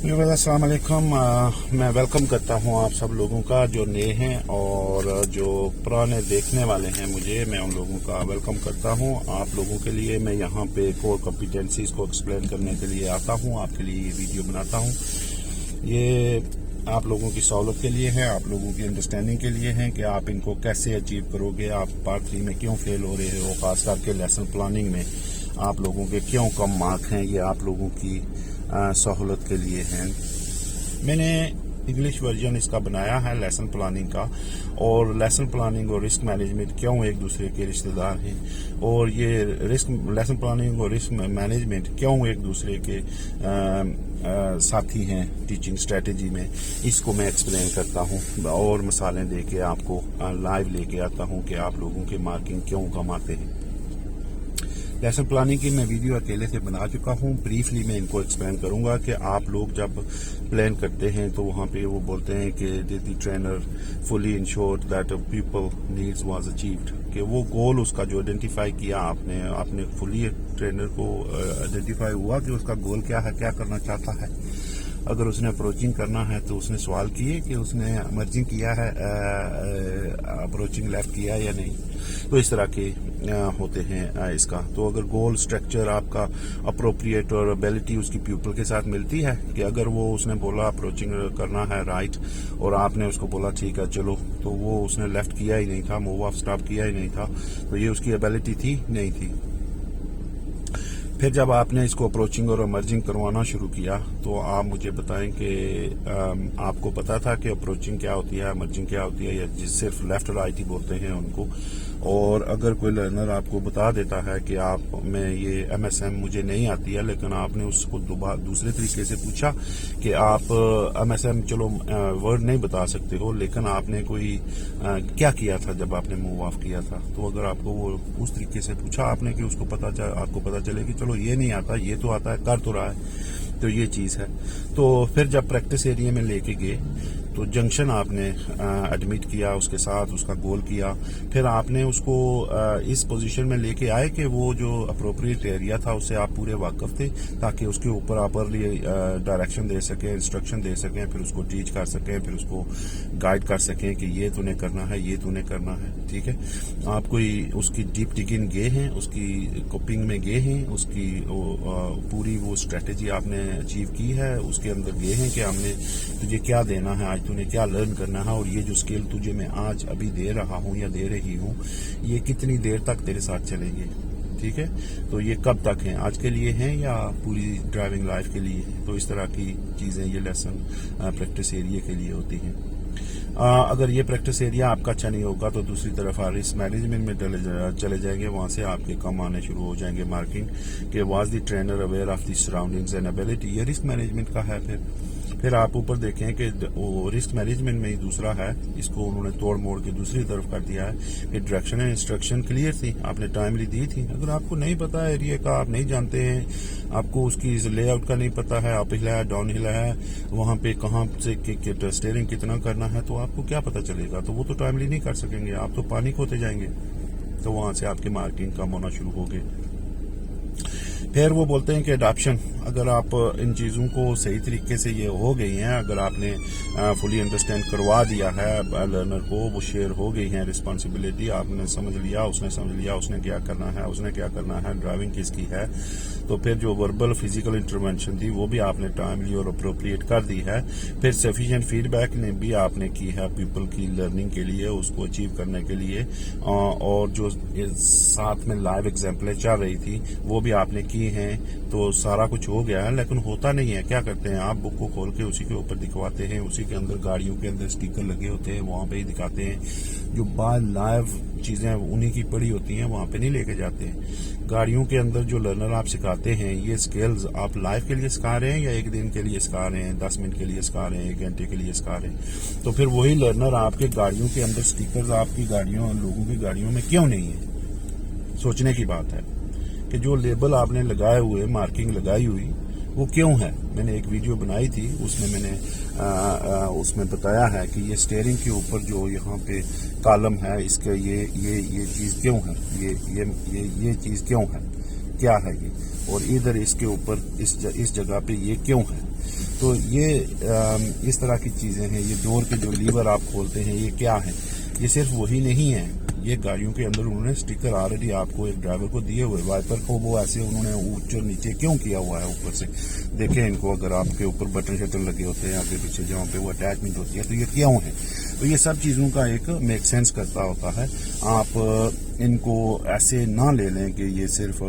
अस्सलाम वालेकुम। मैं वेलकम करता हूं आप सब लोगों का जो नए हैं और जो पुराने देखने वाले हैं मुझे, मैं उन लोगों का वेलकम करता हूं। आप लोगों के लिए मैं यहां पे कोर कॉम्पिटेंसीज को एक्सप्लेन करने के लिए आता हूं, आपके लिए ये वीडियो बनाता हूं। ये आप लोगों की सहूलत के लिए है, आप लोगों की अंडरस्टैंडिंग के लिए है कि आप इनको कैसे अचीव करोगे। आप पार्ट 3 में क्यों फेल हो रहे हो, खास करके लेसन प्लानिंग में आप लोगों के क्यों कम मार्क हैं, ये आप लोगों की सहूलत के लिए हैं। मैंने इंग्लिश वर्जन इसका बनाया है लेसन प्लानिंग का, और लेसन प्लानिंग और रिस्क मैनेजमेंट क्यों एक दूसरे के रिश्तेदार हैं, और ये लेसन प्लानिंग और रिस्क मैनेजमेंट क्यों एक दूसरे के साथी हैं टीचिंग स्ट्रेटजी में, इसको मैं एक्सप्लेन करता हूँ और मिसालें देके आपको लाइव लेके आता हूँ कि आप लोगों के मार्किंग क्यों कम आते हैं। लेसन प्लानिंग की मैं वीडियो अकेले से बना चुका हूँ। ब्रीफली मैं इनको एक्सप्लेन करूंगा कि आप लोग जब प्लान करते हैं तो वहाँ पे वो बोलते हैं कि the trainer fully insured that people needs was achieved, कि वो गोल उसका जो आइडेंटिफाई किया आपने फुली ट्रेनर को आइडेंटिफाई हुआ कि उसका गोल क्या है, क्या करना चाहता है। अगर उसने अप्रोचिंग करना है तो उसने सवाल किए कि उसने मर्जिंग किया है, अप्रोचिंग लेफ्ट किया या नहीं। तो इस तरह के होते हैं इसका। तो अगर गोल स्ट्रक्चर आपका अप्रोप्रिएट और एबिलिटी उसकी प्यूपल के साथ मिलती है कि अगर वो उसने बोला अप्रोचिंग करना है राइट और आपने उसको बोला ठीक है चलो, तो वो उसने लेफ्ट किया ही नहीं था, मूव ऑफ स्टॉप किया ही नहीं था, तो ये उसकी एबिलिटी थी नहीं थी। फिर जब आपने इसको अप्रोचिंग और मर्जिंग करवाना शुरू किया तो आप मुझे बताएं कि आपको पता था कि अप्रोचिंग क्या होती है, मर्जिंग क्या होती है, या सिर्फ लेफ्ट राइट ही बोलते हैं उनको। और अगर कोई लर्नर आपको बता देता है कि आप में ये MSM मुझे नहीं आती है, लेकिन आपने उसको दूसरे तरीके से पूछा कि आप MSM चलो वर्ड नहीं बता सकते हो, लेकिन आपने कोई क्या किया था जब आपने मूव ऑफ किया था, तो अगर आपको वो उस तरीके से पूछा आपने कि उसको आपको पता चले कि चलो ये नहीं आता, ये तो आता है, कर तो रहा है, तो ये चीज़ है। तो फिर जब प्रैक्टिस एरिया में लेके गए तो जंक्शन आपने एडमिट किया उसके साथ, उसका गोल किया, फिर आपने उसको इस पोजीशन में लेके आए कि वो जो अप्रोप्रिएट एरिया था उससे आप पूरे वाकिफ थे, ताकि उसके ऊपर आप अर्ली डायरेक्शन दे सकें, इंस्ट्रक्शन दे सकें, फिर उसको टीच कर सकें, फिर उसको गाइड कर सकें कि ये तूने करना है, ये तूने करना है। ठीक है, आप कोई उसकी डीप डिगिंग गए हैं, उसकी कोपिंग में गए हैं, उसकी पूरी वो स्ट्रेटेजी आपने अचीव की है, उसके अंदर गए हैं कि हमने तुझे क्या देना है, आज तूने क्या लर्न करना है, और ये जो स्किल तुझे मैं आज अभी दे रहा हूँ या दे रही हूँ, ये कितनी देर तक तेरे साथ चलेंगे। ठीक है, तो ये कब तक हैं, आज के लिए हैं या पूरी ड्राइविंग लाइफ के लिए। तो इस तरह की चीज़ें ये लेसन प्रैक्टिस एरिया के लिए होती हैं। अगर ये प्रैक्टिस एरिया आपका अच्छा नहीं होगा तो दूसरी तरफ रिस्क मैनेजमेंट में चले जाएंगे, वहाँ से आपके कम आने शुरू हो जाएंगे मार्किंग कि was the trainer aware of the surroundings and ability, ये रिस्क मैनेजमेंट का है। फिर आप ऊपर देखें कि वो रिस्क मैनेजमेंट में ही दूसरा है, इसको उन्होंने तोड़ मोड़ के दूसरी तरफ कर दिया है कि डायरेक्शन एंड इंस्ट्रक्शन क्लियर थी, आपने टाइमली दी थी। अगर आपको नहीं पता है एरिया का, आप नहीं जानते हैं, आपको उसकी लेआउट का नहीं पता है, अप हिल है डाउन हिल है, वहाँ पे कहाँ से स्टीयरिंग कितना करना है, तो आपको क्या पता चलेगा। तो वो तो टाइमली नहीं कर सकेंगे, आप तो पानी होते जाएंगे, तो वहाँ से आपकी मार्किंग कम होना शुरू हो गई। फिर वो बोलते हैं कि अडॉप्शन, अगर आप इन चीज़ों को सही तरीके से ये हो गई हैं, अगर आपने फुली अंडरस्टैंड करवा दिया है लर्नर को, वो शेयर हो गई है रिस्पॉन्सिबिलिटी, आपने समझ लिया, उसने समझ लिया, उसने क्या करना है, उसने क्या करना है, ड्राइविंग किसकी है, तो फिर जो वर्बल फिजिकल इंटरवेंशन थी वो भी आपने टाइमली और अप्रोप्रिएट कर दी है। फिर सफिशिएंट फीडबैक ने भी आपने की है पीपल की लर्निंग के लिए, उसको अचीव करने के लिए, और जो साथ में लाइव एग्जाम्पलें चल रही थी वो भी आपने की हैं। तो सारा कुछ हो गया है, लेकिन होता नहीं है। क्या करते हैं आप, बुक को खोल के उसी के ऊपर दिखवाते हैं, उसी के अंदर गाड़ियों के अंदर स्टिकर लगे होते हैं, वहाँ पे ही दिखाते हैं। जो बाहर लाइव चीज़ें उन्हीं की पड़ी होती हैं, वहाँ पे नहीं लेके जाते हैं। गाड़ियों के अंदर जो लर्नर आप सिखाते हैं, ये स्किल्स आप लाइव के लिए सिखा रहे हैं या एक दिन के लिए सिखा रहे हैं, 10 मिनट के लिए सिखा रहे हैं, 1 घंटे के लिए सिखा रहे हैं। तो फिर वही लर्नर आपके गाड़ियों के अंदर स्टिकर्स आपकी गाड़ियों, लोगों की गाड़ियों में क्यों नहीं है। सोचने की बात है कि जो लेबल आपने लगाए हुए, मार्किंग लगाई हुई, वो क्यों है। मैंने एक वीडियो बनाई थी, उसमें मैंने उसमें बताया है कि ये स्टीयरिंग के ऊपर जो यहाँ पे कॉलम है, इसका ये चीज़ क्यों है, ये चीज़ क्यों है, क्या है ये, और इधर इसके ऊपर इस जगह पे ये क्यों है। تو یہ اس طرح کی چیزیں ہیں. یہ ڈور کے جو لیور آپ کھولتے ہیں یہ کیا ہے؟ یہ صرف وہی نہیں ہے. یہ گاڑیوں کے اندر انہوں نے اسٹیکر آلریڈی آپ کو ایک ڈرائیور کو دیے ہوئے. وائپر کو وہ ایسے انہوں نے اوپر نیچے کیوں کیا ہوا ہے اوپر سے؟ دیکھیں ان کو، اگر آپ کے اوپر بٹن شٹن لگے ہوتے ہیں آگے پیچھے جہاں پہ وہ اٹیچمنٹ ہوتی ہے تو یہ کیوں ہے؟ تو یہ سب چیزوں کا ایک میک سینس کرتا ہوتا ہے. آپ ان کو ایسے نہ لے لیں کہ یہ صرف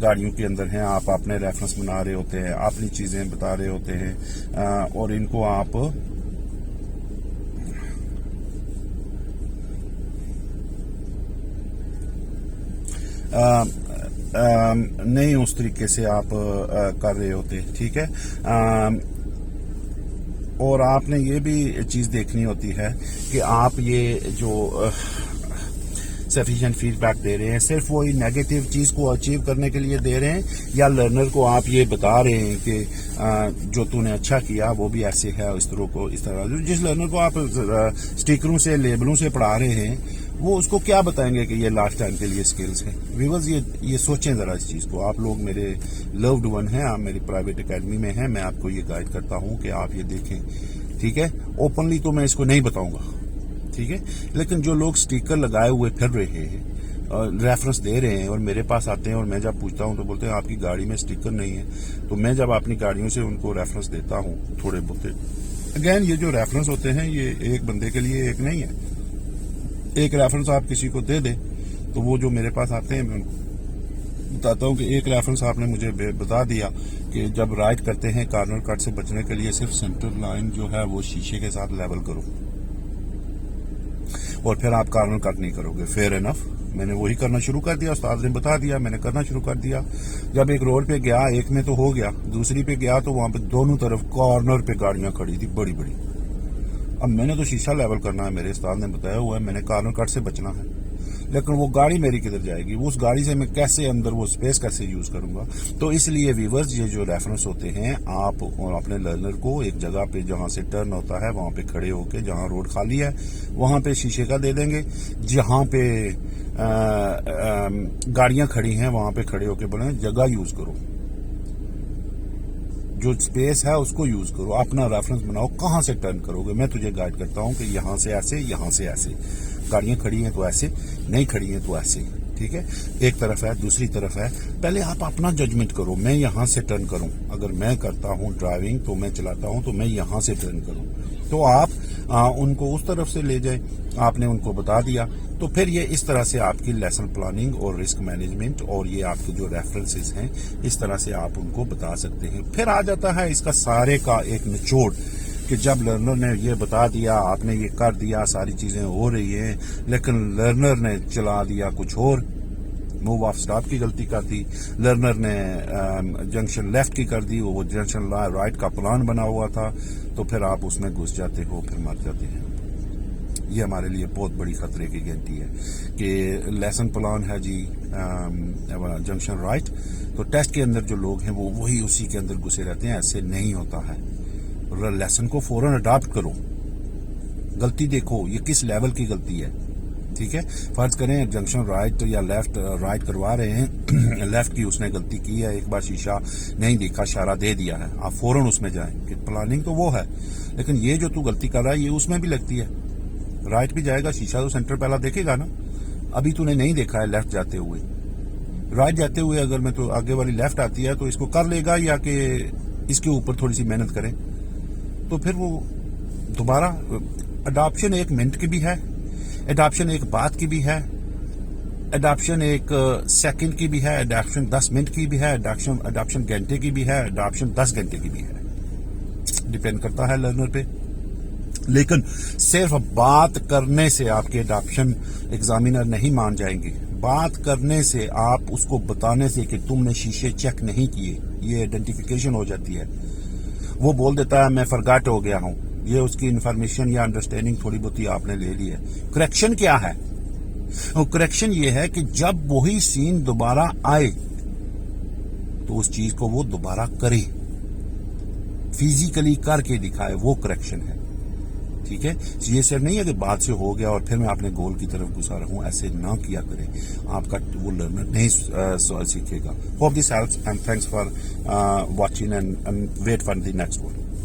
گاڑیوں کے اندر ہیں. آپ اپنے ریفرنس بنا رہے ہوتے ہیں، اپنی چیزیں بتا رہے ہوتے ہیں، اور ان کو آپ نہیں اس طریقے سے آپ کر رہے ہوتے. ٹھیک ہے. اور آپ نے یہ بھی چیز دیکھنی ہوتی ہے کہ آپ یہ جو سفیشینٹ فیڈ بیک دے رہے ہیں صرف وہی نیگیٹو چیز کو اچیو کرنے کے لیے دے رہے ہیں، یا لرنر کو آپ یہ بتا رہے ہیں کہ جو تو نے اچھا کیا وہ بھی ایسے ہے، اس طرح جس لرنر کو آپ اسٹیکروں سے لیبلوں سے پڑھا رہے ہیں وہ اس کو کیا بتائیں گے کہ یہ لاسٹ ٹائم کے لیے اسکلز ہیں؟ ویورز یہ سوچیں ذرا اس چیز کو. آپ لوگ میرے لوڈ ون ہیں، آپ میری پرائیویٹ اکیڈمی میں ہیں، میں آپ کو یہ گائیڈ کرتا ہوں کہ آپ یہ دیکھیں. ٹھیک ہے. اوپنلی تو میں اس کو نہیں بتاؤں گا. ٹھیک ہے. لیکن جو لوگ اسٹیکر لگائے ہوئے پھر رہے ہیں، ریفرنس دے رہے ہیں، اور میرے پاس آتے ہیں اور میں جب پوچھتا ہوں تو بولتے ہیں آپ کی گاڑی میں اسٹیکر نہیں ہے. تو میں جب اپنی گاڑیوں سے ان کو ریفرنس دیتا ہوں تھوڑے بہت، اگین یہ جو ریفرنس ہوتے ہیں یہ ایک بندے کے لیے ایک نہیں ہے. ایک ریفرنس آپ کسی کو دے دیں تو وہ جو میرے پاس آتے ہیں میں ان کو بتاتا ہوں کہ ایک ریفرنس آپ نے مجھے بتا دیا کہ جب رائٹ کرتے ہیں کارنر کٹ سے بچنے کے لیے صرف سینٹر لائن جو ہے وہ شیشے کے ساتھ لیول کرو، اور پھر آپ کارنر کٹ نہیں کرو گے. Fair enough. میں نے وہی کرنا شروع کر دیا، استاد نے بتا دیا، میں نے کرنا شروع کر دیا. جب ایک روڈ پہ گیا، ایک میں تو ہو گیا، دوسری پہ گیا تو وہاں پہ دونوں طرف کارنر پہ گاڑیاں کھڑی تھی بڑی بڑی. اب میں نے تو شیشہ لیول کرنا ہے، میرے استاد نے بتایا ہوا ہے، میں نے کارنر کٹ سے بچنا ہے. لیکن وہ گاڑی میری کدھر جائے گی؟ اس گاڑی سے میں کیسے اندر وہ اسپیس کیسے یوز کروں گا؟ تو اس لیے ویورز یہ جو ریفرنس ہوتے ہیں، آپ اپنے لرنر کو ایک جگہ پہ جہاں سے ٹرن ہوتا ہے وہاں پہ کھڑے ہو کے، جہاں روڈ خالی ہے وہاں پہ شیشے کا دے دیں گے، جہاں پہ گاڑیاں کھڑی ہیں وہاں پہ کھڑے ہو کے بولیں جگہ یوز کرو، جو اسپیس ہے اس کو یوز کرو، اپنا ریفرنس بناؤ. کہاں سے ٹرن کرو گے؟ میں تجھے گائیڈ کرتا ہوں کہ یہاں سے ایسے، یہاں سے ایسے. گاڑیاں کھڑی ہیں تو ایسے، نہیں کھڑی ہیں تو ایسے. ٹھیک ہے. ایک طرف ہے، دوسری طرف ہے. پہلے آپ اپنا ججمنٹ کرو. میں یہاں سے ٹرن کروں، اگر میں کرتا ہوں ڈرائیونگ تو میں چلاتا ہوں تو میں یہاں سے ٹرن کروں. تو آپ ان کو اس طرف سے لے جائیں. آپ نے ان کو بتا دیا تو پھر یہ اس طرح سے آپ کی لیسن پلاننگ اور رسک مینجمنٹ اور یہ آپ کے جو ریفرنسز ہیں اس طرح سے آپ ان کو بتا سکتے ہیں. پھر آ جاتا ہے اس کا سارے کا ایک نچوڑ کہ جب لرنر نے یہ بتا دیا، آپ نے یہ کر دیا، ساری چیزیں ہو رہی ہیں، لیکن لرنر نے چلا دیا کچھ اور، موو آف اسٹاپ کی غلطی کر دی، لرنر نے جنکشن لیفٹ کی کر دی، وہ جنکشن رائٹ کا پلان بنا ہوا تھا، تو پھر آپ اس میں گھس جاتے ہو، پھر مر جاتے ہیں. یہ ہمارے لیے بہت بڑی خطرے کی گھنٹی ہے کہ لیسن پلان ہے جی جنکشن رائٹ، تو ٹیسٹ کے اندر جو لوگ ہیں وہ وہی اسی کے اندر گھسے رہتے ہیں. ایسے نہیں ہوتا ہے. لیسن کو فوراً اڈاپٹ کرو. غلطی دیکھو یہ کس لیول کی غلطی ہے. ٹھیک ہے. فرض کریں جنکشن رائٹ یا لیفٹ رائٹ کروا رہے ہیں، لیفٹ کی اس نے غلطی کی ہے، ایک بار شیشہ نہیں دیکھا، اشارہ دے دیا ہے، آپ فوراً اس میں جائیں کہ پلاننگ تو وہ ہے، لیکن یہ جو تو غلطی کر رہا ہے یہ اس میں بھی لگتی ہے. رائٹ بھی جائے گا، شیشہ تو سینٹر پہلا دیکھے گا نا. ابھی تو نے نہیں دیکھا ہے لیفٹ جاتے ہوئے. رائٹ جاتے ہوئے اگر میں تو آگے والی لیفٹ آتی ہے تو اس کو کر لے گا، یا کہ اس کے اوپر تھوڑی سی محنت کریں تو پھر وہ دوبارہ. اڈاپشن ایک منٹ کی بھی ہے، اڈاپشن ایک بات کی بھی ہے، اڈاپشن ایک سیکنڈ کی بھی ہے، اڈاپشن 10 منٹ کی بھی ہے، اڈاپشن گھنٹے کی بھی ہے، اڈاپشن 10 گھنٹے کی بھی ہے. ڈیپینڈ کرتا ہے لرنر پہ. لیکن صرف بات کرنے سے آپ کے اڈاپشن ایگزامینر نہیں مان جائیں گے. بات کرنے سے، آپ اس کو بتانے سے کہ تم نے شیشے چیک نہیں کیے، یہ آئیڈینٹیفیکیشن ہو جاتی ہے. وہ بول دیتا ہے میں فرگٹ ہو گیا ہوں، یہ اس کی انفارمیشن یا انڈرسٹینڈنگ تھوڑی بہت ہی آپ نے لے لی ہے. کریکشن کیا ہے؟ کریکشن یہ ہے کہ جب وہی سین دوبارہ آئے تو اس چیز کو وہ دوبارہ کرے، فزیکلی کر کے دکھائے، وہ کریکشن ہے. ٹھیک ہے. یہ صرف نہیں ہے کہ بات سے ہو گیا اور پھر میں اپنے گول کی طرف گزارا ہوں. ایسے نہ کیا کریں, آپ کا وہ لرنر نہیں سیکھے گا. Hope this helps and thanks for watching and wait for the next one.